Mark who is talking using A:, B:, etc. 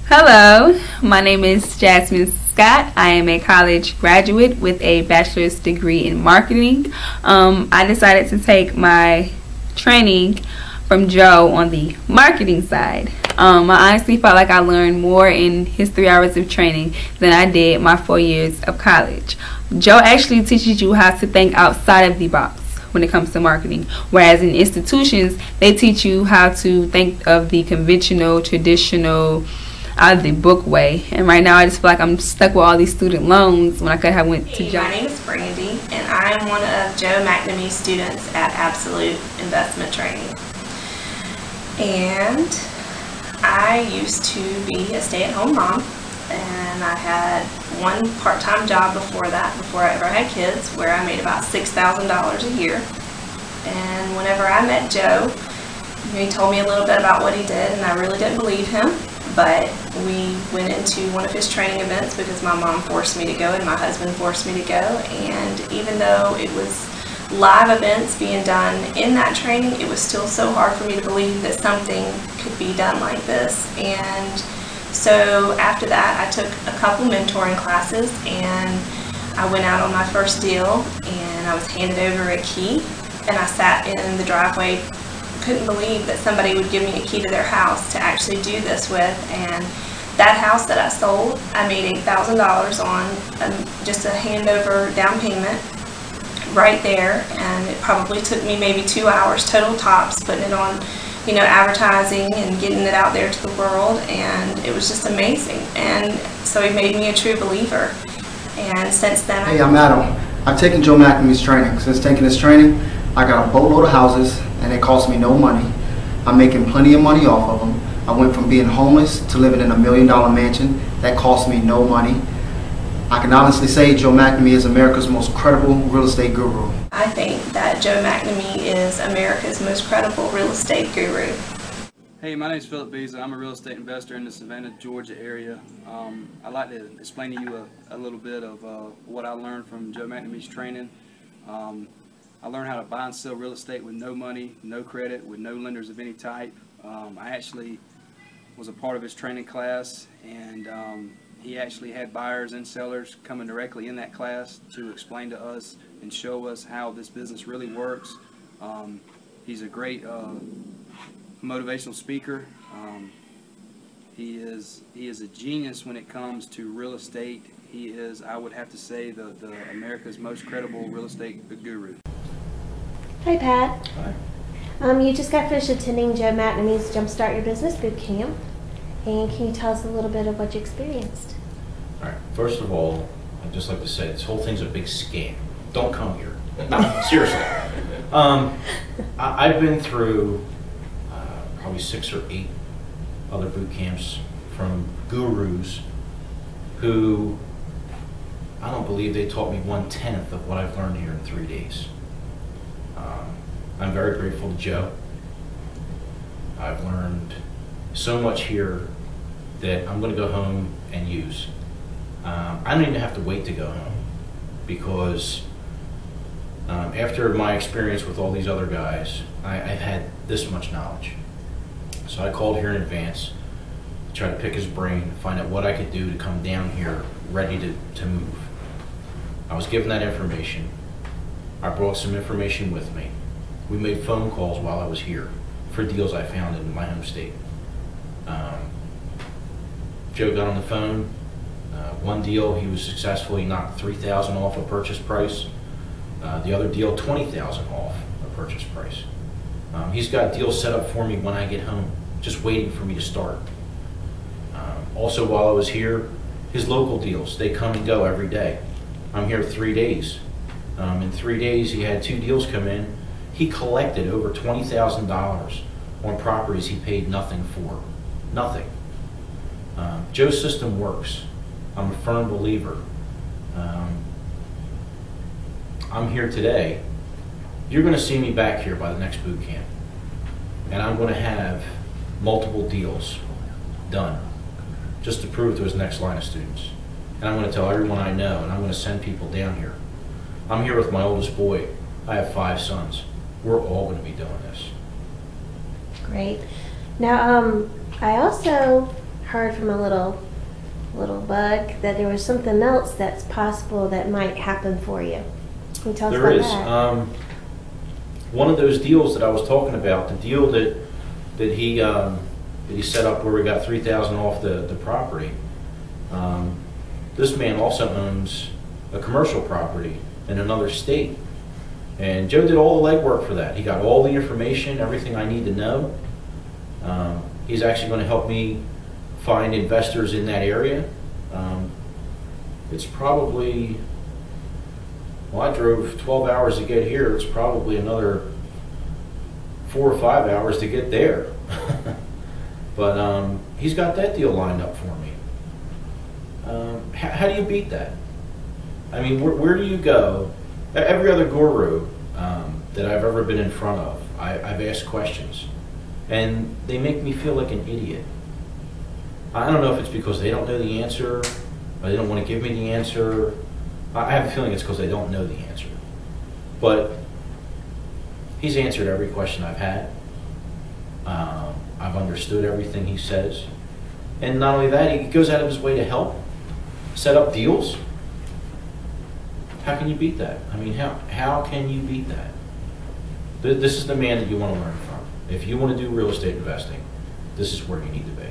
A: Hello, my name is Jasmine Scott. I am a college graduate with a bachelor's degree in marketing. I decided to take my training from Joe on the marketing side. I honestly felt like I learned more in his 3 hours of training than I did my 4 years of college. Joe actually teaches you how to think outside of the box when it comes to marketing, whereas in institutions they teach you how to think of the conventional, traditional, out of the book way. And right now I just feel like I'm stuck with all these student loans when I could have went to Joe.
B: My name is Brandy, and I am one of Joe McNamee's students at Absolute Investment Training. And I used to be a stay-at-home mom, and I had one part-time job before that, before I ever had kids, where I made about $6,000 a year. And whenever I met Joe, he told me a little bit about what he did, and I really didn't believe him. But we went into one of his training events because my mom forced me to go and my husband forced me to go. And even though it was live events being done in that training, it was still so hard for me to believe that something could be done like this. And so after that, I took a couple mentoring classes, and I went out on my first deal, and I was handed over a key, and I sat in the driveway. Couldn't believe that somebody would give me a key to their house to actually do this with. And that house that I sold, I made $8,000 on just a handover down payment right there, and it probably took me maybe 2 hours total tops putting it on, advertising and getting it out there to the world, and it was just amazing. And so he made me a true believer, and since then
C: Hey, I'm Adam. I've taken Joe McNamee's training. Since taking this training, I got a boatload of houses, and it cost me no money. I'm making plenty of money off of them. I went from being homeless to living in $1 million mansion that cost me no money. I can honestly say Joe McNamee is America's most credible real estate guru.
B: I think that Joe McNamee is America's most credible real estate guru.
D: Hey, my name is Philip Beasley. I'm a real estate investor in the Savannah, Georgia area. I'd like to explain to you a little bit of what I learned from Joe McNamee's training. I learned how to buy and sell real estate with no money, no credit, with no lenders of any type. I actually was a part of his training class, and he actually had buyers and sellers coming directly in that class to explain to us and show us how this business really works. He's a great motivational speaker. He is a genius when it comes to real estate. He is, I would have to say, the America's most credible real estate guru.
E: Hi, Pat.
C: Hi.
E: You just got finished attending Joe McNamee's Jumpstart Your Business boot camp, and can you tell us a little bit of what you experienced?
F: All right. First of all, I'd just like to say this whole thing's a big scam. Don't come here. No, seriously. I've been through probably 6 or 8 other boot camps from gurus who I don't believe they taught me 1/10 of what I've learned here in 3 days. I'm very grateful to Joe. I've learned so much here that I'm going to go home and use. I don't even have to wait to go home, because after my experience with all these other guys, I've had this much knowledge. So I called here in advance to try to pick his brain, find out what I could do to come down here ready to move. I was given that information. I brought some information with me. We made phone calls while I was here for deals I found in my home state. Joe got on the phone. One deal, he was successful. He knocked $3,000 off a purchase price. The other deal, $20,000 off a purchase price. He's got deals set up for me when I get home, just waiting for me to start. Also, while I was here, his local deals, they come and go every day. I'm here 3 days. In 3 days, he had 2 deals come in. He collected over $20,000 on properties he paid nothing for. Nothing. Joe's system works. I'm a firm believer. I'm here today. You're going to see me back here by the next boot camp, and I'm going to have multiple deals done just to prove to his next line of students. And I'm going to tell everyone I know, and I'm going to send people down here. I'm here with my oldest boy. I have 5 sons. We're all going to be doing this.
E: Great. Now, I also heard from a little bug that there was something else that's possible that might happen for you. Can you tell us
F: There
E: about
F: is.
E: that?
F: One of those deals that I was talking about, the deal that he set up where we got $3,000 off the property. This man also owns a commercial property in another state. And Joe did all the legwork for that. He got all the information, everything I need to know. He's actually going to help me find investors in that area. It's probably, well, I drove 12 hours to get here. It's probably another 4 or 5 hours to get there. But he's got that deal lined up for me. How do you beat that? I mean, where do you go? Every other guru that I've ever been in front of, I've asked questions, and they make me feel like an idiot. I don't know if it's because they don't know the answer, or they don't want to give me the answer. I have a feeling it's because they don't know the answer. But he's answered every question I've had. I've understood everything he says. And not only that, he goes out of his way to help set up deals. How can you beat that? I mean, how can you beat that? This is the man that you want to learn from. If you want to do real estate investing, this is where you need to be.